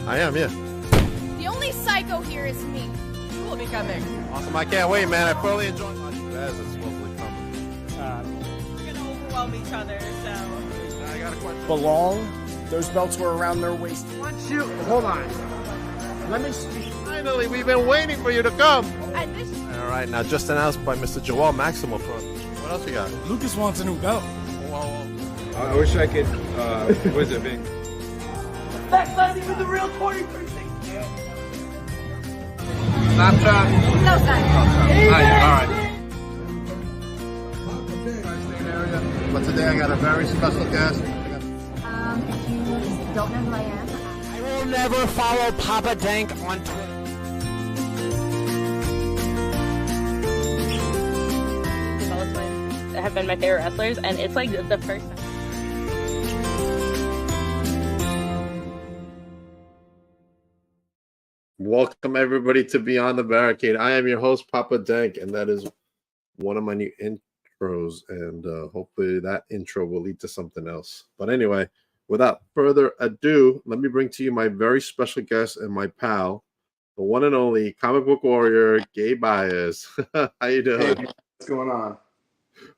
I am, yeah. The only psycho here is me. Cool becoming. Awesome. I can't wait, man. I thoroughly enjoyed watching Baez is supposedly coming. We're gonna overwhelm each other, so. I got a question. Belong. Those belts were around their waist. Hold on. Let me speak. Finally, we've been waiting for you to come. This All right, now just announced by Mr. Joel Maximo. What else we got? Lucas wants a new belt. Whoa. I wish I could. What is it, Vic? That's not even the real 23. Snapchat. no sense. All right. But today I got a very special guest. If you don't know who I am, I will never follow Papa Dank on Twitter. Have been my favorite wrestlers, and it's like the first time. Welcome everybody to Beyond the Barricade. I am your host, Papa Dank, and that is one of my new intros, and hopefully that intro will lead to something else. But anyway, without further ado, let me bring to you my very special guest and my pal, the one and only comic book warrior, Gabe Baez. How you doing? Hey, what's going on?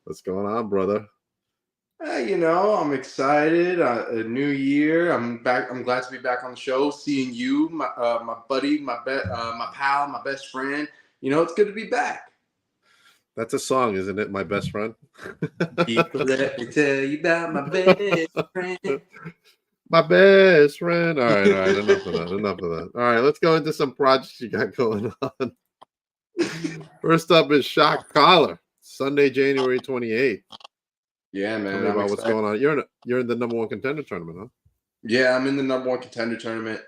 What's going on, brother? I'm excited. A new year. I'm back. I'm glad to be back on the show. Seeing you, my buddy, my pal, my best friend. It's good to be back. That's a song, isn't it? My best friend. People let me tell you about my best friend. My best friend. All right. Enough of that. All right, let's go into some projects you got going on. First up is Shock Collar, Sunday, January 28th. Yeah, man. Tell me about what's going on. You're in the number one contender tournament, huh? Yeah, I'm in the number one contender tournament,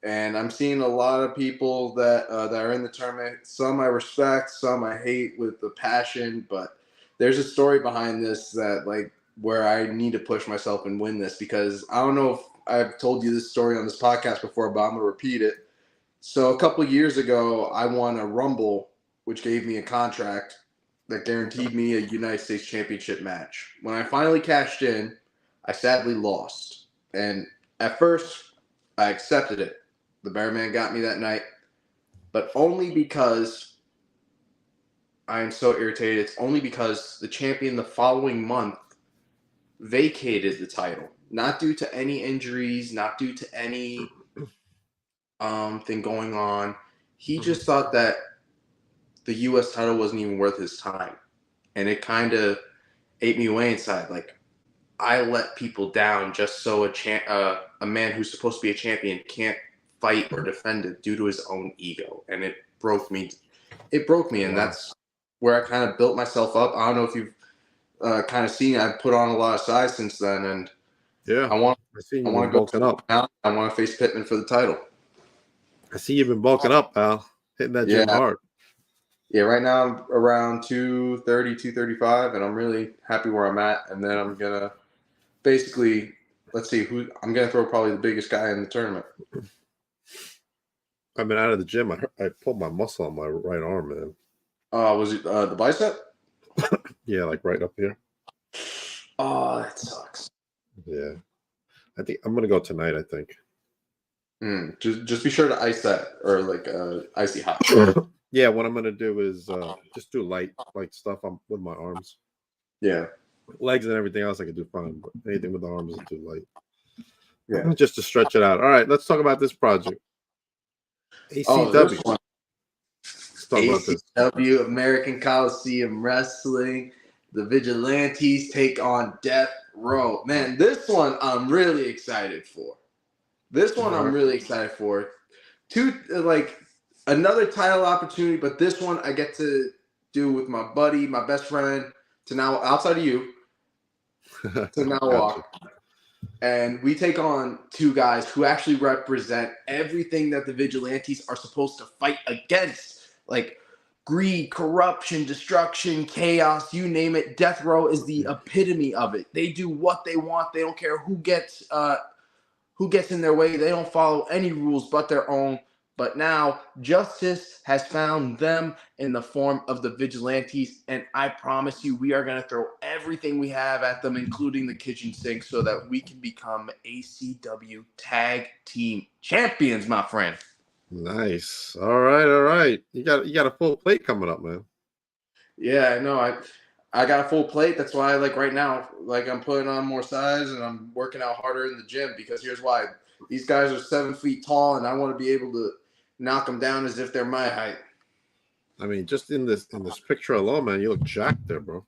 and I'm seeing a lot of people that are in the tournament. Some I respect, some I hate with the passion. But there's a story behind this that where I need to push myself and win this, because I don't know if I've told you this story on this podcast before, but I'm gonna repeat it. So a couple of years ago, I won a Rumble, which gave me a contract that guaranteed me a United States Championship match. When I finally cashed in, I sadly lost. And at first, I accepted it. The Bearman got me that night. But only because I am so irritated. It's only because the champion the following month vacated the title. Not due to any injuries, not due to any thing going on. He just thought that the U.S. title wasn't even worth his time. And it kind of ate me away inside. I let people down just so a man who's supposed to be a champion can't fight or defend it due to his own ego. And it broke me. And that's where I kind of built myself up. I don't know if you've kind of seen, I've put on a lot of size since then. And yeah, I want to go bulking up. I want to face Pittman for the title. I see you've been bulking up, pal. Hitting that gym hard. Yeah, right now I'm around 230, 235, and I'm really happy where I'm at. And then I'm going to basically, I'm going to throw probably the biggest guy in the tournament. I've been out of the gym. I pulled my muscle on my right arm, man. Was it the bicep? Yeah, right up here. Oh, that sucks. Yeah. I think I'm going to go tonight, I think. Just be sure to ice that, or icy hot. Yeah, what I'm gonna do is just do light stuff with my arms. Yeah, legs and everything else I can do fine, but anything with the arms is too light. Yeah, just to stretch it out. All right, let's talk about this project. ACW. Let's talk about this. ACW, American Coliseum Wrestling. The Vigilantes take on Death Row. Man, this one I'm really excited for. Another title opportunity, but this one I get to do with my buddy, my best friend, to now outside of you, to now walk. And we take on two guys who actually represent everything that the Vigilantes are supposed to fight against. Greed, corruption, destruction, chaos, you name it. Death Row is the epitome of it. They do what they want. They don't care who gets in their way. They don't follow any rules but their own. But now justice has found them in the form of the vigilantes, and I promise you, we are going to throw everything we have at them, including the kitchen sink, so that we can become ACW Tag Team Champions, my friend. Nice. All right. You got a full plate coming up, man. Yeah, I know. I got a full plate. That's why, like right now, like I'm putting on more size and I'm working out harder in the gym because here's why: these guys are 7 feet tall, and I want to be able to knock them down as if they're my height. I mean, just in this picture alone, man, you look jacked there, bro.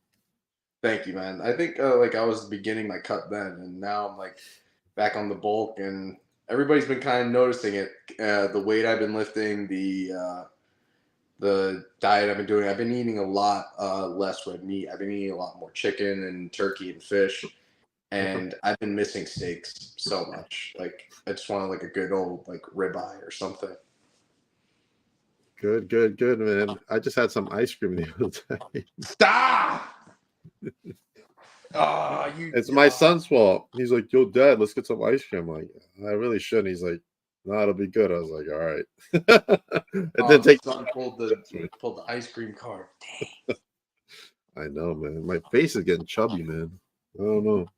Thank you, man. I think like I was beginning my cut then, and now I'm like back on the bulk, and everybody's been kind of noticing it. The weight I've been lifting, the diet I've been doing. I've been eating a lot less red meat. I've been eating a lot more chicken and turkey and fish, and I've been missing steaks so much. Like I just want like a good old like ribeye or something. Good, man. I just had some ice cream the other day. Stop! It's my son's fault. He's like, "Yo, Dad, let's get some ice cream." I'm like, I really shouldn't. He's like, "No, it'll be good." I was like, "All right." And then take. Son pulled the ice cream card. Dang. I know, man. My face is getting chubby, man. I don't know.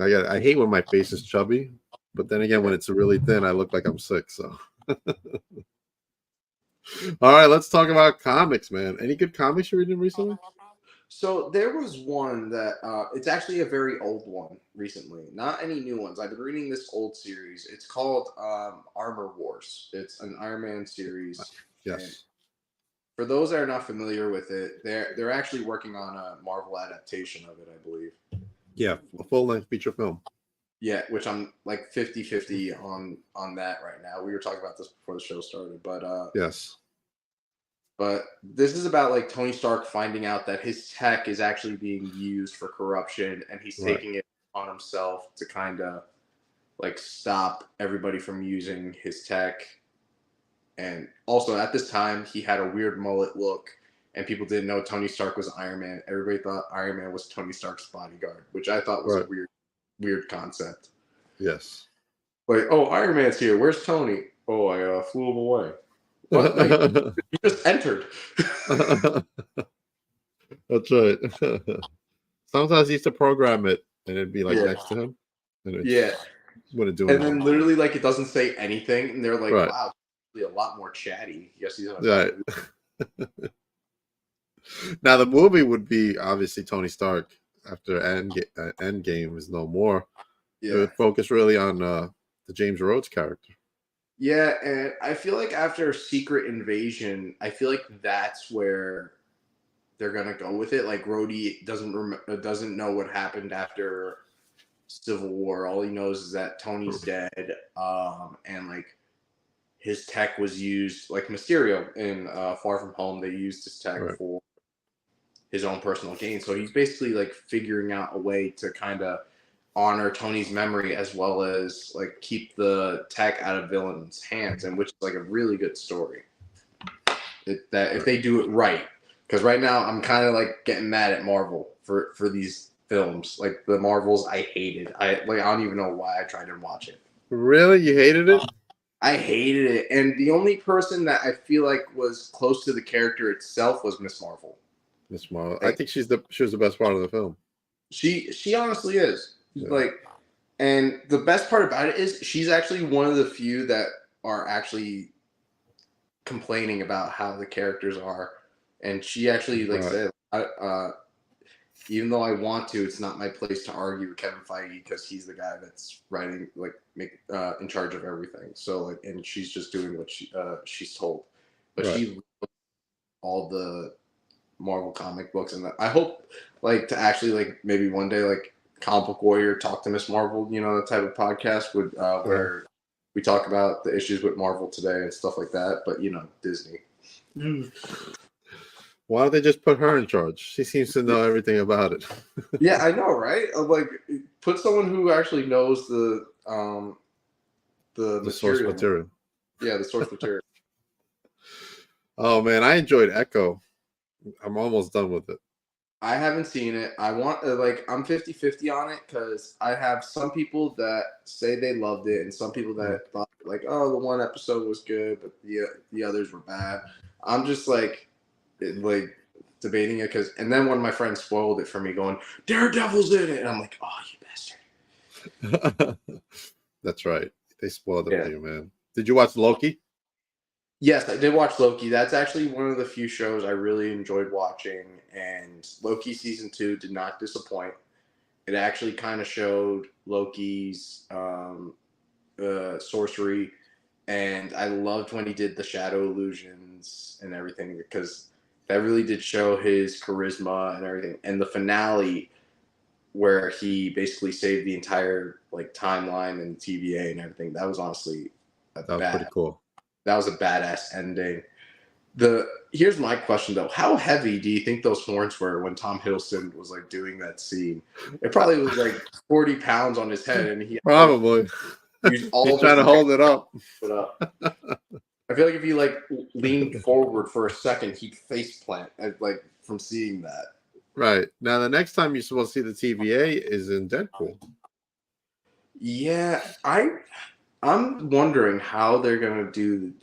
I hate when my face is chubby, but then again, when it's really thin, I look like I'm sick. So. All right, let's talk about comics, man. Any good comics you're reading recently? So there was one that it's actually a very old one recently. Not any new ones. I've been reading this old series. It's called Armor Wars. It's an Iron Man series. Yes. And for those that are not familiar with it, they're actually working on a Marvel adaptation of it, I believe. Yeah, a full-length feature film. Yeah, which I'm like 50-50 on that right now. We were talking about this before the show started, but yes. But this is about like Tony Stark finding out that his tech is actually being used for corruption, and he's taking it on himself to kind of like stop everybody from using his tech. And also at this time, he had a weird mullet look, and people didn't know Tony Stark was Iron Man. Everybody thought Iron Man was Tony Stark's bodyguard, which I thought was a weird concept. Yes. Like, oh, Iron Man's here. Where's Tony? Oh, I flew him away. What? Like, you just entered. That's right. Sometimes he used to program it, and it'd be like next to him. And wouldn't do and then literally, like, it doesn't say anything, and they're like, "Wow, he's a lot more chatty." Yes, he's right. Now the movie would be obviously Tony Stark after Endgame is no more. Yeah. It would focus really on the James Rhodes character. Yeah, and I feel like after Secret Invasion, I feel like that's where they're gonna go with it. Like Rhodey doesn't know what happened after Civil War. All he knows is that Tony's dead, and like his tech was used, like Mysterio in Far From Home. They used his tech for his own personal gain. So he's basically like figuring out a way to kind of honor Tony's memory as well as like keep the tech out of villains' hands, and which is like a really good story. If they do it right, because right now I'm kind of like getting mad at Marvel for these films. Like the Marvels, I hated. I don't even know why I tried to watch it. Really, you hated it? I hated it, and the only person that I feel like was close to the character itself was Miss Marvel. Miss Marvel, I think she was the best part of the film. She honestly is. Like, and the best part about it is she's actually one of the few that are actually complaining about how the characters are, and she actually said, even though I want to, it's not my place to argue with Kevin Feige because he's the guy that's writing, in charge of everything. So like, and she's just doing what she's told, but she wrote all the Marvel comic books, and I hope to actually maybe one day Comic Book Warrior talk to Miss Marvel, the type of podcast would where we talk about the issues with Marvel today and stuff like that. But Disney. Why don't they just put her in charge? She seems to know everything about it. Yeah, I know, right? Put someone who actually knows the source material. Yeah, the source material. Oh man, I enjoyed Echo. I'm almost done with it. I haven't seen it. I want like I'm 50-50 on it because I have some people that say they loved it and some people that thought like, oh, the one episode was good, but the others were bad. I'm just like debating it because, and then one of my friends spoiled it for me, going, Daredevil's in it, and I'm like, oh, you bastard. That's right. They spoiled it Yeah. for you, man. Did you watch Loki? Yes, I did watch Loki. That's actually one of the few shows I really enjoyed watching, and Loki season 2 did not disappoint. It actually kind of showed Loki's sorcery, and I loved when he did the shadow illusions and everything because that really did show his charisma and everything. And the finale, where he basically saved the entire like timeline and TVA and everything, that was honestly That was pretty cool. that was a badass ending. Here's my question though: how heavy do you think those horns were when Tom Hiddleston was like doing that scene? It probably was like 40 pounds on his head, and he Probably. used all He's of trying to his hold it up. I feel like if he like leaned forward for a second, he'd face plant like from seeing that. Right. Now, the next time you're supposed to see the TVA is in Deadpool. Yeah, I'm wondering how they're gonna do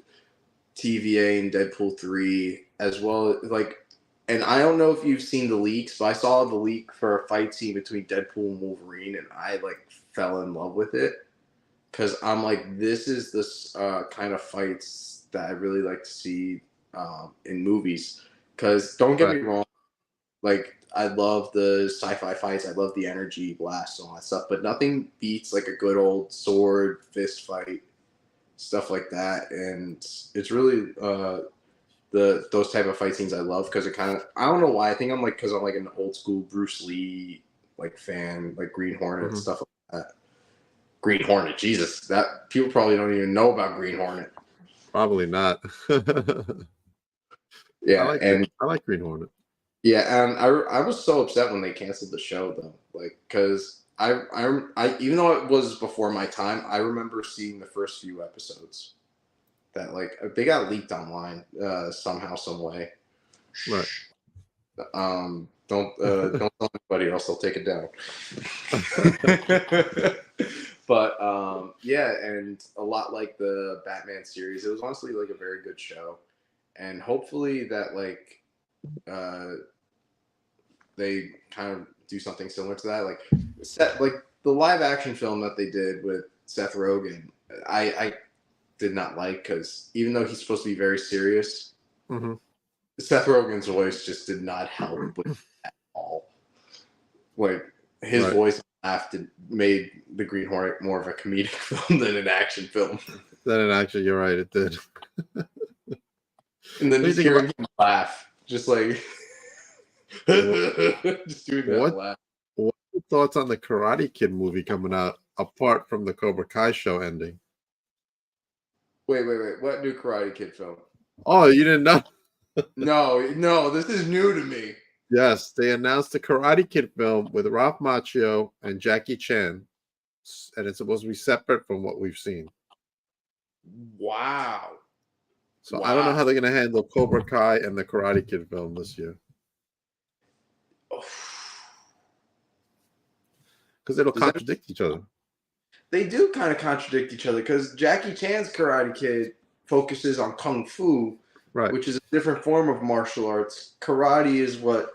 TVA and Deadpool 3 as well. Like, and I don't know if you've seen the leaks, but I saw the leak for a fight scene between Deadpool and Wolverine, and I like fell in love with it because I'm like, this is this kind of fights that I really like to see in movies. Because don't get me wrong, like I love the sci-fi fights, I love the energy blasts and all that stuff, but nothing beats like a good old sword fist fight, stuff like that. And it's really those type of fight scenes I love because it kind of, I don't know why, I think I'm like, because I'm like an old school Bruce Lee like fan, like Green Hornet stuff like that. Green Hornet, Jesus, that people probably don't even know about Green Hornet. Probably not. Yeah, I like Green Hornet. Yeah, and I was so upset when they canceled the show though, like because I even though it was before my time, I remember seeing the first few episodes that like they got leaked online somehow, some way. Right. Don't tell anybody else; they'll take it down. But yeah, and a lot like the Batman series, it was honestly like a very good show, and hopefully that like they kind of do something similar to that, like the live action film that they did with Seth Rogen. I did not like because even though he's supposed to be very serious, Seth Rogen's voice just did not help with at all. Like his voice laughed made the Green Hornet more of a comedic film than an action film. You're right, it did. And then just hearing him laugh, just like just doing that laugh. What are your thoughts on the Karate Kid movie coming out apart from the Cobra Kai show ending? Wait. What new Karate Kid film? Oh, you didn't know? No, this is new to me. Yes, they announced the Karate Kid film with Ralph Macchio and Jackie Chan, and it's supposed to be separate from what we've seen. Wow. So I don't know how they're going to handle Cobra Kai and the Karate Kid film this year. Because it'll contradict each other. They do kind of contradict each other because Jackie Chan's Karate Kid focuses on Kung Fu, which is a different form of martial arts. Karate is what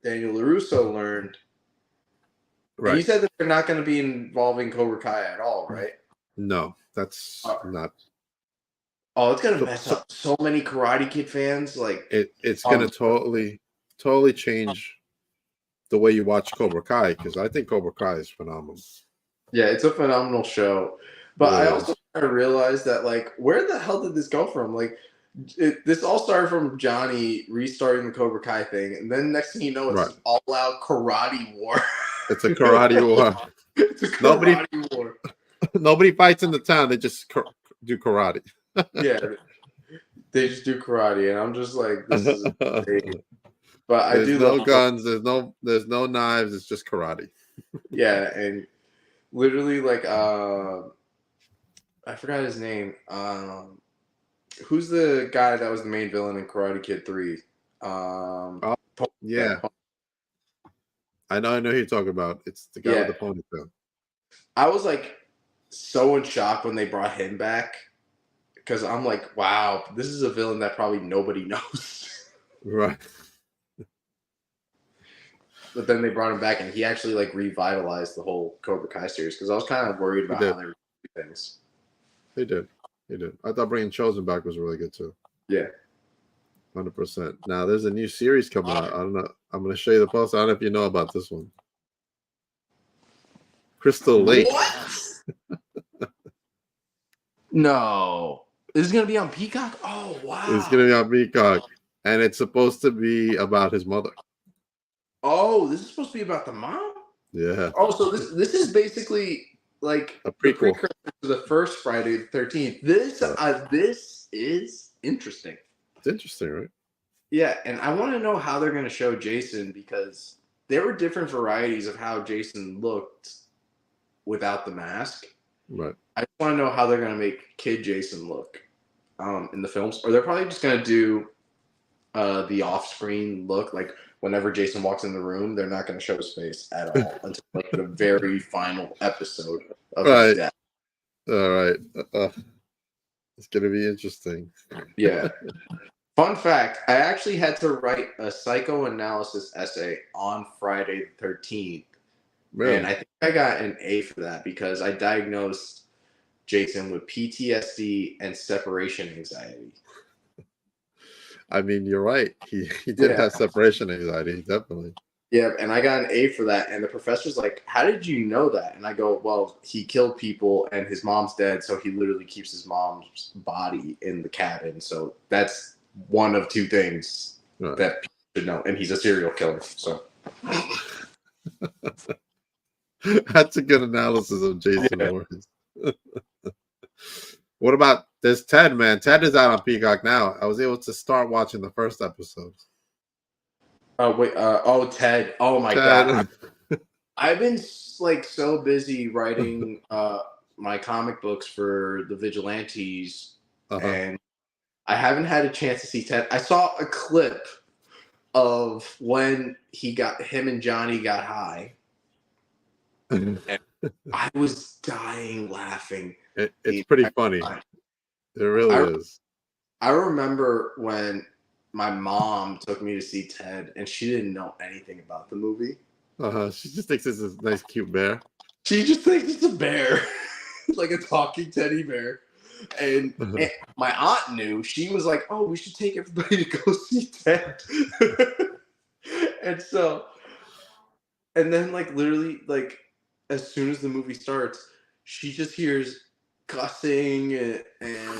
Daniel LaRusso learned. Right. And you said that they're not going to be involving Cobra Kai at all, right? No, that's not. Oh, it's going to mess up so many Karate Kid fans. Like it's going to totally change the way you watch Cobra Kai, because I think Cobra Kai is phenomenal. Yeah, it's a phenomenal show. But I also kind of realized that, like, where the hell did this go from? Like, this all started from Johnny restarting the Cobra Kai thing, and then next thing you know, it's an all-out karate war. It's a karate war. It's a karate war. Nobody fights in the town. They just do karate. Yeah, they just do karate, and I'm just like, this is insane. But there's no guns. There's no knives. It's just karate. Yeah, and literally, like, I forgot his name. Who's the guy that was the main villain in Karate Kid 3? Yeah, I know who you're talking about. It's the guy with the ponytail. I was like so in shock when they brought him back because I'm like, wow, this is a villain that probably nobody knows. Right. But then they brought him back, and he actually like revitalized the whole Cobra Kai series because I was kind of worried about how they were doing things. They did. I thought bringing Chosen back was really good too. Yeah. 100%. Now there's a new series coming out. I don't know. I'm going to show you the post. I don't know if you know about this one. Crystal Lake. What? No. This is going to be on Peacock? Oh, wow. It's going to be on Peacock. And it's supposed to be about his mother. Oh, this is supposed to be about the mom? Yeah. Oh, so this is basically like a prequel to the first Friday the 13th. This is interesting. It's interesting, right? Yeah, and I want to know how they're going to show Jason because there were different varieties of how Jason looked without the mask. Right. I just want to know how they're going to make Kid Jason look in the films. Or they're probably just going to do the off-screen look. Like, whenever Jason walks in the room, they're not going to show his face at all until like the very final episode of his death. All right. It's going to be interesting. Yeah. Fun fact, I actually had to write a psychoanalysis essay on Friday the 13th. Really? And I think I got an A for that because I diagnosed Jason with PTSD and separation anxiety. I mean, you're right. He did have separation anxiety, definitely. Yeah, and I got an A for that. And the professor's like, how did you know that? And I go, well, he killed people and his mom's dead. So he literally keeps his mom's body in the cabin. So that's one of two things that people should know. And he's a serial killer. So that's a good analysis of Jason Voorhees. What about this Ted, man? Ted is out on Peacock now. I was able to start watching the first episode. Oh, wait. Ted. Oh, my God. I've been like so busy writing my comic books for the Vigilantes, and I haven't had a chance to see Ted. I saw a clip of when him and Johnny got high. And I was dying laughing. It's pretty funny. It really is. I remember when my mom took me to see Ted, and she didn't know anything about the movie. She just thinks it's a nice, cute bear. She just thinks it's a bear, like a talking teddy bear. And my aunt knew. She was like, "Oh, we should take everybody to go see Ted." And then like literally like as soon as the movie starts, she just hears cussing and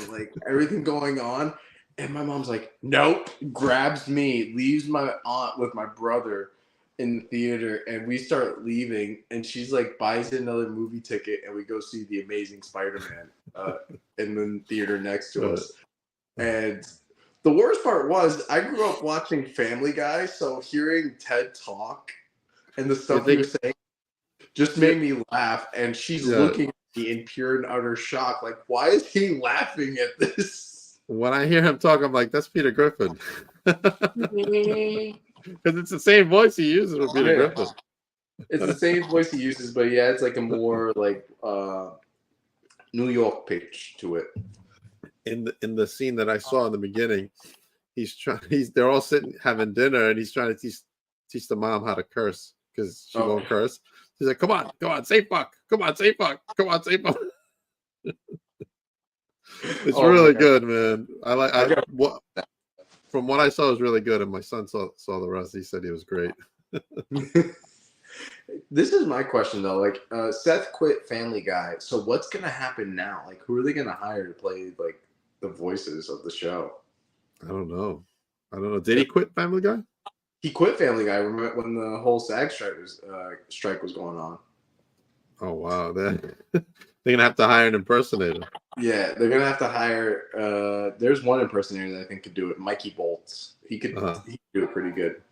like everything going on. And my mom's like, nope, grabs me, leaves my aunt with my brother in the theater, and we start leaving. And she's like, buys another movie ticket, and we go see The Amazing Spider-Man in the theater next to us. And the worst part was, I grew up watching Family Guy, so hearing Ted talk and the stuff he was saying just made me laugh. And she's looking at me in pure and utter shock, like, why is he laughing at this? When I hear him talk, I'm like, that's Peter Griffin. Because it's the same voice he uses with Peter Griffin. It's the same voice he uses, but yeah, it's like a more like New York pitch to it. In the scene that I saw in the beginning, they're all sitting having dinner, and he's trying to teach the mom how to curse because she won't curse. He's like, come on, say fuck. Come on, say fuck. Come on, say fuck. It's really good, man. From what I saw, it was really good, and my son saw the rest. He said he was great. This is my question though. Like, Seth quit Family Guy, so what's gonna happen now? Like, who are they gonna hire to play like the voices of the show? I don't know. Did he quit Family Guy? He quit Family Guy when the whole SAG strike was going on. Oh wow, they're gonna have to hire an impersonator. Yeah, they're gonna have to hire. There's one impersonator that I think could do it. Mikey Bolts. He could do it pretty good.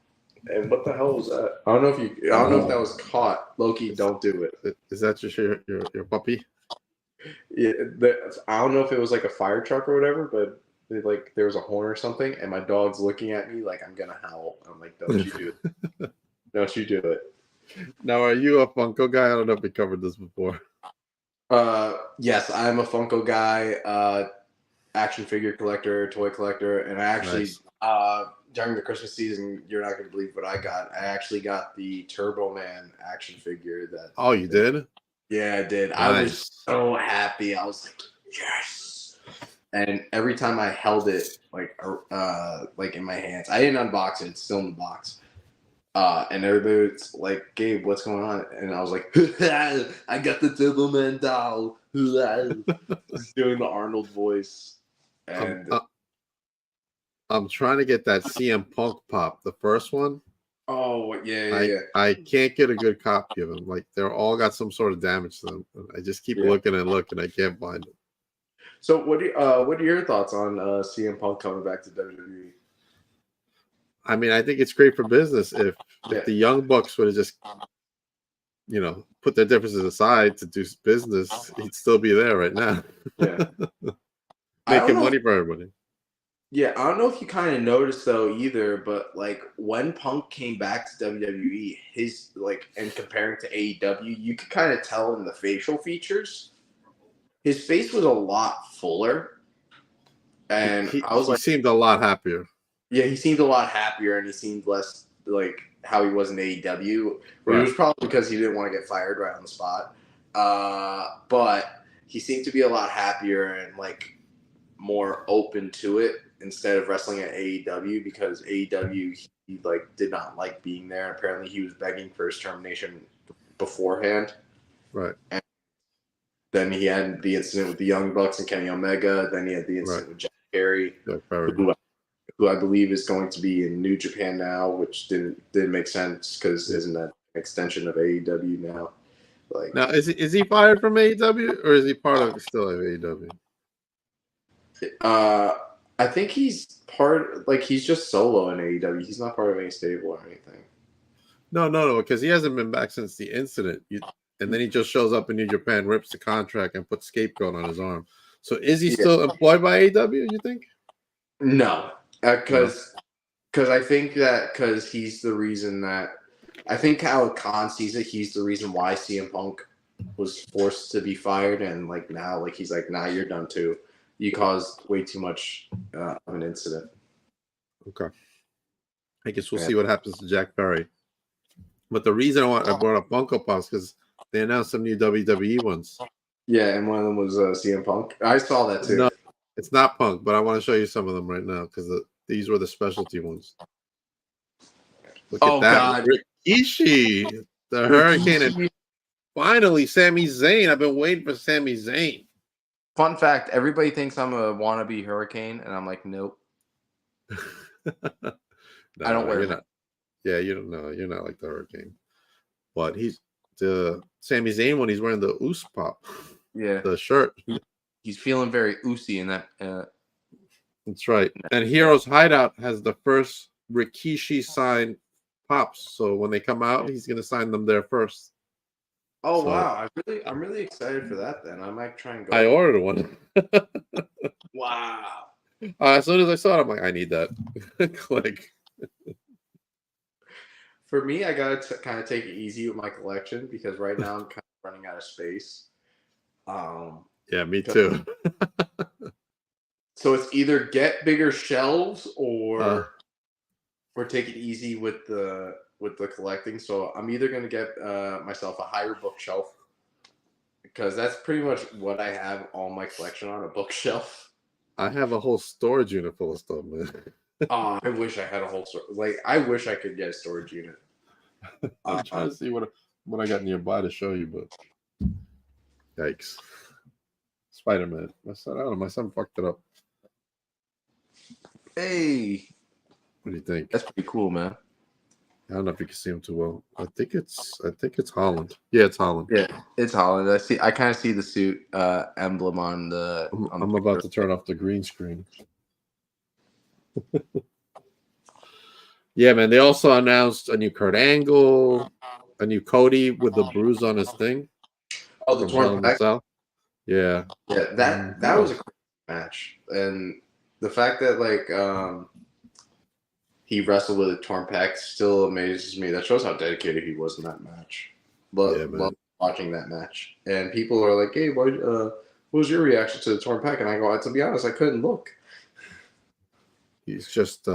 And what the hell was that? I don't know if that was caught. Loki, don't do it. Is that just your puppy? Yeah, I don't know if it was like a fire truck or whatever, but like there was a horn or something, and my dog's looking at me like I'm gonna howl. I'm like, don't you do it? Don't you do it? Now, are you a Funko guy? I don't know if we covered this before. Yes, I'm a Funko guy, action figure collector, toy collector, and I actually during the Christmas season, you're not gonna believe what I got. I actually got the Turbo Man action figure. That You did? Yeah, I did. Nice. I was so happy. I was like, yes. And every time I held it, like in my hands, I didn't unbox it. It's still in the box. And everybody was like, Gabe, what's going on? And I was like, I got the Turbo Man doll. Just doing the Arnold voice. And I'm trying to get that CM Punk pop, the first one. Oh, yeah. I can't get a good copy of them. Like, they're all got some sort of damage to them. I just keep looking and looking. I can't find them. So what are your thoughts on CM Punk coming back to WWE? I mean, I think it's great for business. If the Young Bucks would have just, put their differences aside to do business, he'd still be there right now. Yeah. Making money for everybody. Yeah, I don't know if you kind of noticed though either, but like when Punk came back to WWE, his and comparing to AEW, you could kind of tell in the facial features, his face was a lot fuller, and he seemed a lot happier. Yeah, he seemed a lot happier, and he seemed less like how he was in AEW. But it was probably because he didn't want to get fired right on the spot. But he seemed to be a lot happier and more open to it instead of wrestling at AEW, because AEW he did not like being there. Apparently, he was begging for his termination beforehand. Right. And then he had the incident with the Young Bucks and Kenny Omega. Then he had the incident with Jack Perry, who I believe is going to be in New Japan now, which didn't make sense because isn't that an extension of AEW now? Now, is he fired from AEW or is he part of still of AEW? I think he's he's just solo in AEW. He's not part of any stable or anything. No, because he hasn't been back since the incident. And then he just shows up in New Japan, rips the contract, and puts Scapegoat on his arm. So is he still employed by AEW, you think? No, because I think that because he's the reason that I think how Khan sees it, he's the reason why CM Punk was forced to be fired, and now he's like, nah, you're done too. You caused way too much of an incident. Okay. I guess we'll see what happens to Jack Perry. But the reason I brought up Funko Pops because they announced some new WWE ones. Yeah, and one of them was CM Punk. I saw that too. No, it's not Punk, but I want to show you some of them right now because these were the specialty ones. Look at that. God. Rikishi, the Hurricane, and finally Sami Zayn. I've been waiting for Sami Zayn. Fun fact, everybody thinks I'm a wannabe Hurricane, and I'm like, nope. No, I don't wear it. Yeah, you don't know. You're not like the Hurricane. But he's the Sami Zayn one. He's wearing the Oos Pop. Yeah. The shirt. He's feeling very oosy in that. That's right. And Heroes Hideout has the first Rikishi signed pops. So when they come out, he's going to sign them there first. Oh, wow. I'm really excited for that then. I might try and go. I ordered one. Wow. As soon as I saw it, I'm like, I need that. Click. For me, I got to kind of take it easy with my collection because right now I'm kind of running out of space. Yeah, me too. So it's either get bigger shelves or take it easy with the collecting. So I'm either going to get myself a higher bookshelf because that's pretty much what I have all my collection on, a bookshelf. I have a whole storage unit full of stuff, man. Oh, I wish I had a whole I wish I could get a storage unit. I'm trying to see what I got nearby to show you, but yikes. Spider-Man. I don't know. My son fucked it up. Hey, what do you think? That's pretty cool, man. I don't know if you can see him too well. I think it's Holland. Yeah, it's Holland. Yeah, it's Holland. I kind of see the suit emblem on the. I'm about to turn off the green screen. Yeah, man. They also announced a new Kurt Angle, a new Cody with the bruise on his thing. Oh, the torn back. Yeah. Yeah, that was a great match, and the fact that he wrestled with a torn pec still amazes me. That shows how dedicated he was in that match. But Yeah, man. love watching that match. And people are like, "Hey, what was your reaction to the torn pec?" And I go, "To be honest, I couldn't look." He's just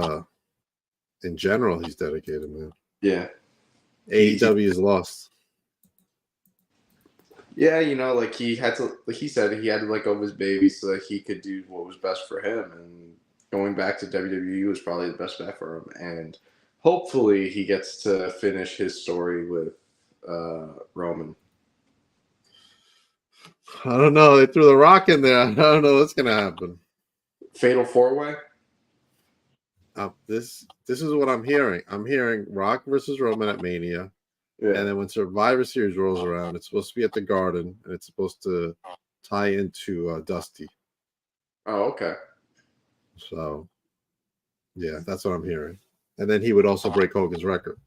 in general, he's dedicated, man. Yeah. AEW is lost. Yeah, like he had to, like he said, he had to let go of his baby so that he could do what was best for him. And going back to WWE was probably the best bet for him. And hopefully he gets to finish his story with Roman. I don't know. They threw the Rock in there. I don't know what's gonna happen. Fatal 4-way? This is what I'm hearing. I'm hearing Rock versus Roman at Mania. Yeah. And then when Survivor Series rolls around, it's supposed to be at the Garden, and it's supposed to tie into Dusty. Oh, okay. So, yeah, that's what I'm hearing. And then he would also break Hogan's record.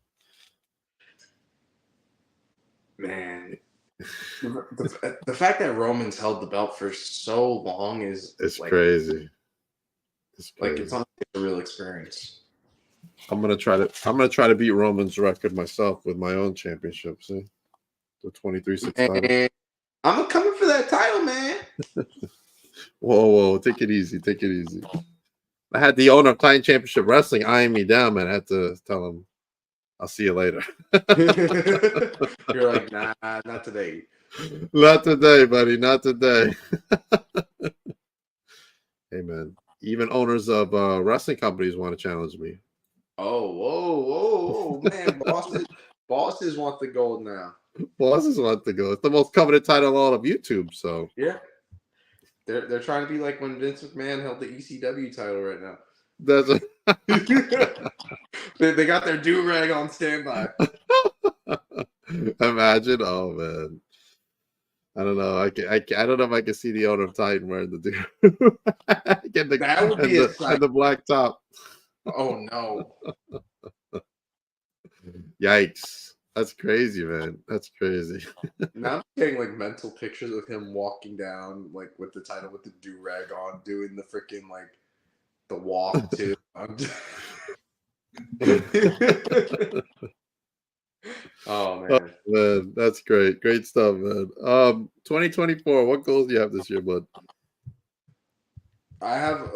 Man, the fact that Roman's held the belt for so long is crazy. It's like crazy. it's honestly a real experience. I'm gonna try to beat Roman's record myself with my own championship. See, the 23-6 title. I'm coming for that title, man. Whoa, take it easy. I had the owner of Titan Championship Wrestling eyeing me down, man. I had to tell him, "I'll see you later." You're like, nah, not today. Not today, buddy. Not today. Hey, man. Even owners of wrestling companies want to challenge me. Oh, whoa, man! Bosses want the gold now. Bosses want the gold. It's the most coveted title in all of YouTube. So yeah, they're trying to be like when Vince McMahon held the ECW title right now. That's they got their do-rag on standby. Imagine, oh man, I don't know. I don't know if I can see the owner of Titan wearing the do. That would be and the black top. Oh no! Yikes! That's crazy, man. That's crazy. Now I'm getting like mental pictures of him walking down like with the title with the do-rag on, doing the freaking like the walk too. Oh man, that's great. Great stuff, man. 2024. What goals do you have this year, bud? I have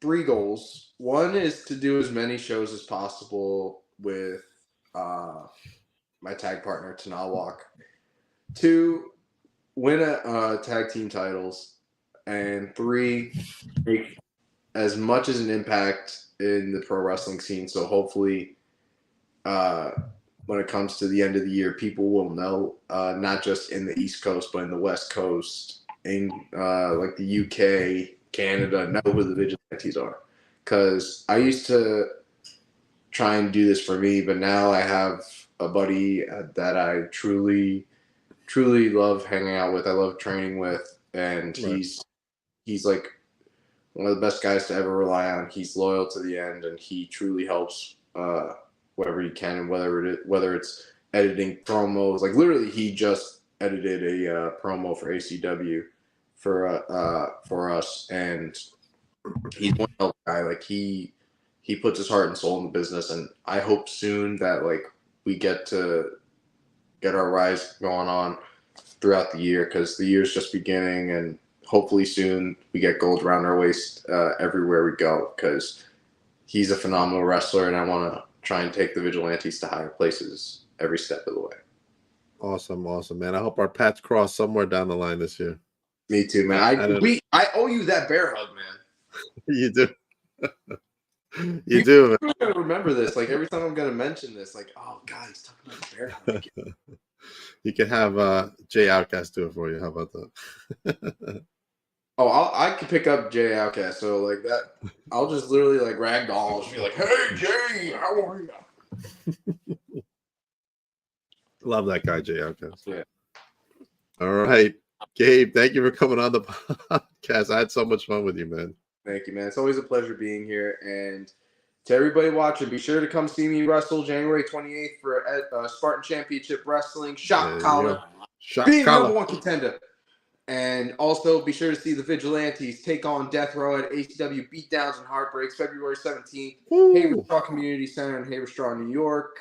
3 goals. One is to do as many shows as possible with my tag partner Tanawalk. 2, win a tag team titles, and 3, make as much as an impact in the pro wrestling scene. So hopefully, when it comes to the end of the year, people will know, not just in the East Coast, but in the West Coast, in like the UK, Canada, know who the vigilantes are. Because I used to try and do this for me, but now I have a buddy that I truly love hanging out with. I love training with, and he's like one of the best guys to ever rely on. He's loyal to the end, and he truly helps whatever he can, and whether it's editing promos. Like literally, he just edited a promo for ACW for us, and he's one hell of a guy. Like he puts his heart and soul in the business, and I hope soon that like we get our rise going on throughout the year, because the year's just beginning, and hopefully soon we get gold around our waist everywhere we go, because he's a phenomenal wrestler, and I want to try and take the vigilantes to higher places every step of the way. Awesome, man. I hope our paths cross somewhere down the line this year. Me too, man. I owe you that bear hug, man. You do. You do, man. I'm gonna remember this. Like every time I'm gonna mention this, like, oh god, he's talking about the bear hug. You can have Jay Outcast do it for you. How about that? Oh, I could pick up Jay Outcast. So like that, I'll just literally like ragdoll and be like, "Hey Jay, how are you?" Love that guy, Jay Outcast. Yeah. All right, Gabe. Thank you for coming on the podcast. I had so much fun with you, man. Thank you, man. It's always a pleasure being here. And to everybody watching, be sure to come see me wrestle January 28th for Spartan Championship Wrestling. Shot collar. Shot Being collar. #1 contender. And also be sure to see the Vigilantes take on Death Row at ACW Beatdowns and Heartbreaks February 17th. Haverstraw Community Center in Haverstraw, New York.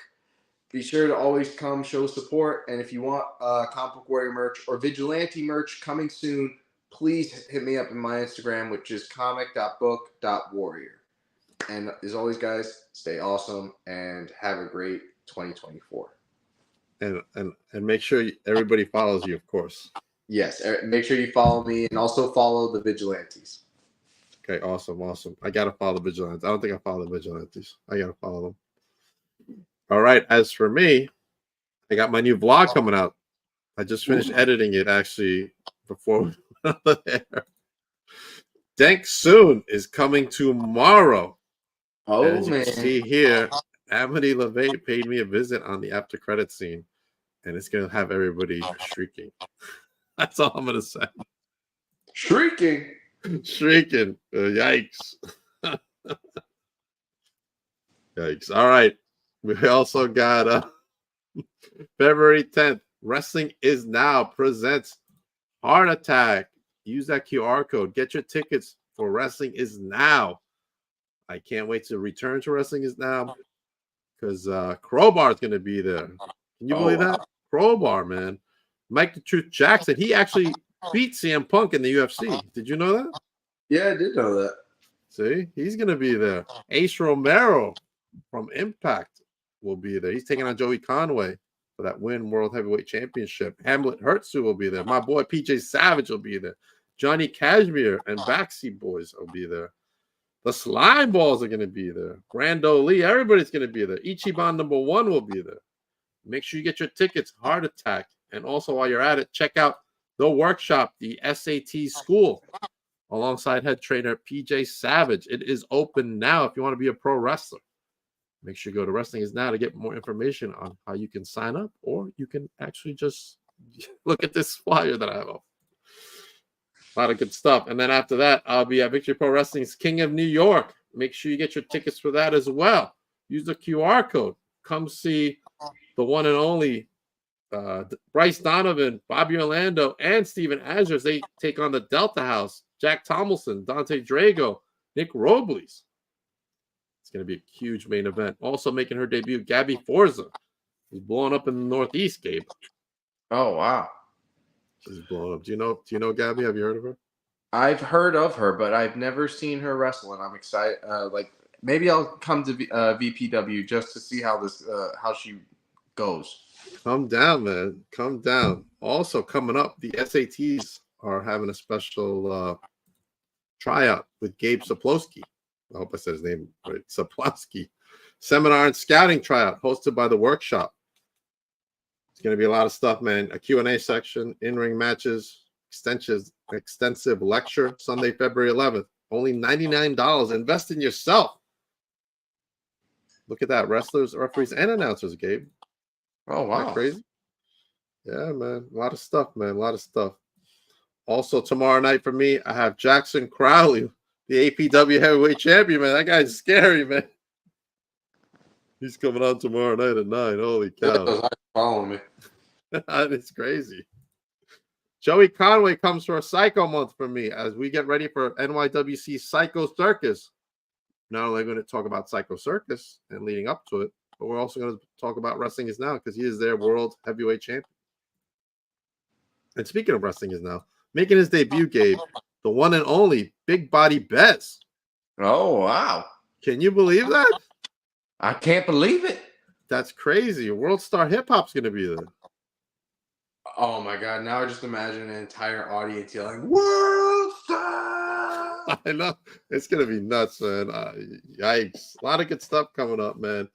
Be sure to always come show support. And if you want Comic Book Warrior merch or Vigilante merch coming soon, please hit me up in my Instagram, which is comic.book.warrior. And as always, guys, stay awesome and have a great 2024. And make sure everybody follows you, of course. Yes, make sure you follow me and also follow the Vigilantes. Okay, awesome. I gotta follow the Vigilantes. I don't think I follow the Vigilantes. I gotta follow them. All right. As for me, I got my new vlog coming out. I just finished editing it actually before we went on the air. Dank Soon is coming tomorrow. Oh, as man. you can see here, Amity LeVay paid me a visit on the after credit scene, and it's gonna have everybody shrieking. That's all I'm gonna say. Shrieking. Yikes. Yikes. All right. We also got February 10th. Wrestling is Now presents Heart Attack. Use that QR code. Get your tickets for Wrestling is Now. I can't wait to return to Wrestling is Now because Crowbar is going to be there. Can you believe that? Crowbar, man. Mike the Truth Jackson. He actually beat CM Punk in the UFC. Did you know that? Yeah, I did know that. See, he's going to be there. Ace Romero from Impact will be there. He's taking on Joey Conway for that Win World Heavyweight Championship. Hamlet Hertzu will be there. My boy PJ Savage will be there. Johnny Kashmere and Backseat Boys will be there. The Slime Balls are going to be there. Brando Lee, everybody's going to be there. Ichiban #1 will be there. Make sure you get your tickets, Heart Attack. And also, while you're at it, check out the workshop, the SAT School, alongside head trainer PJ Savage. It is open now if you want to be a pro wrestler. Make sure you go to Wrestling Is Now to get more information on how you can sign up, or you can actually just look at this flyer that I have up. A lot of good stuff. And then after that, I'll be at Victory Pro Wrestling's King of New York. Make sure you get your tickets for that as well. Use the QR code. Come see the one and only Bryce Donovan, Bobby Orlando, and Steven Azure as they take on the Delta House. Jack Tomlinson, Dante Drago, Nick Robles. It's going to be a huge main event. Also making her debut, Gabby Forza. She's blowing up in the Northeast, Gabe. Oh, wow. She's blowing up. Do you know Gabby? Have you heard of her? I've heard of her, but I've never seen her wrestle, and I'm excited. Maybe I'll come to VPW just to see how how she goes. Come down, man. Come down. Also coming up, the SATs are having a special tryout with Gabe Saplowski. I hope I said his name right. Saplowski. Seminar and scouting tryout hosted by the workshop. It's going to be a lot of stuff, man. A Q&A section, in-ring matches, extensive lecture, Sunday, February 11th. Only $99. Invest in yourself. Look at that. Wrestlers, referees, and announcers, Gabe. Oh, wow. Isn't that crazy? Yeah, man. A lot of stuff, man. A lot of stuff. Also, tomorrow night for me, I have Jackson Crowley, the APW heavyweight champion, man. That guy's scary, man. He's coming on tomorrow night at 9. Holy cow. Following me. It's crazy. Joey Conway comes for a Psycho month for me as we get ready for NYWC Psycho Circus. Not only going to talk about Psycho Circus and leading up to it, but we're also going to talk about Wrestling Is Now because he is their world heavyweight champion. And speaking of Wrestling Is Now, making his debut, Gabe, the one and only Big Body Baez. Oh, wow. Can you believe that? I can't believe it. That's crazy. World Star Hip Hop's going to be there. Oh, my God. Now I just imagine an entire audience yelling, World Star! I know. It's going to be nuts, man. Yikes. A lot of good stuff coming up, man.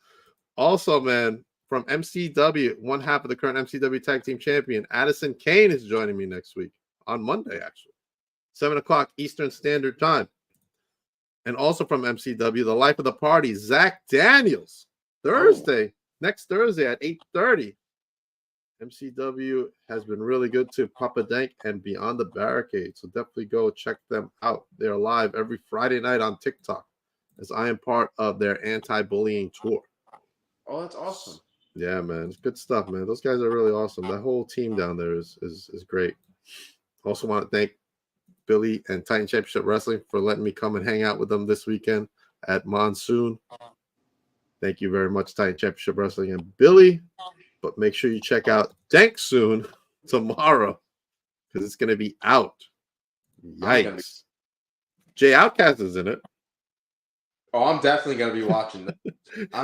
Also, man, from MCW, one half of the current MCW Tag Team Champion, Addison Kane is joining me next week. On Monday, actually. 7 o'clock Eastern Standard Time. And also from MCW, the life of the party, Zach Daniels. Next Thursday at 8:30. MCW has been really good to Papa Dank and Beyond the Barricade. So definitely go check them out. They're live every Friday night on TikTok as I am part of their anti-bullying tour. Oh, that's awesome. Yeah, man. It's good stuff, man. Those guys are really awesome. That whole team down there is great. Also want to thank Billy and Titan Championship Wrestling for letting me come and hang out with them this weekend at Monsoon. Thank you very much, Titan Championship Wrestling and Billy. But make sure you check out Dank soon tomorrow because it's going to be out. Yikes. Jay Outcast is in it. Oh, I'm definitely going to be watching that.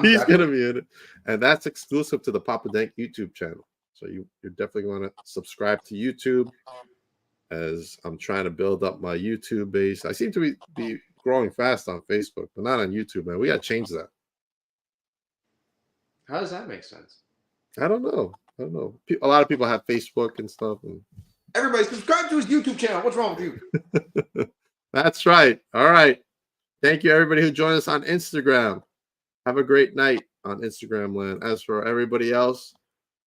He's going to be in it. And that's exclusive to the Papa Dank YouTube channel. So you're definitely going to subscribe to YouTube as I'm trying to build up my YouTube base. I seem to be growing fast on Facebook, but not on YouTube, man. We got to change that. How does that make sense? I don't know. A lot of people have Facebook and stuff. And... Everybody subscribe to his YouTube channel. What's wrong with you? That's right. All right. Thank you, everybody who joined us on Instagram. Have a great night on Instagram land. As for everybody else,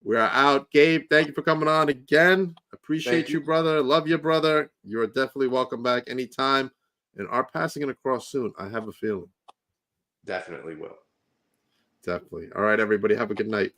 we are out. Gabe, thank you for coming on again. Appreciate you, brother. Love you, brother. You are definitely welcome back anytime. And are passing it across soon. I have a feeling. Definitely will. Definitely. All right, everybody. Have a good night.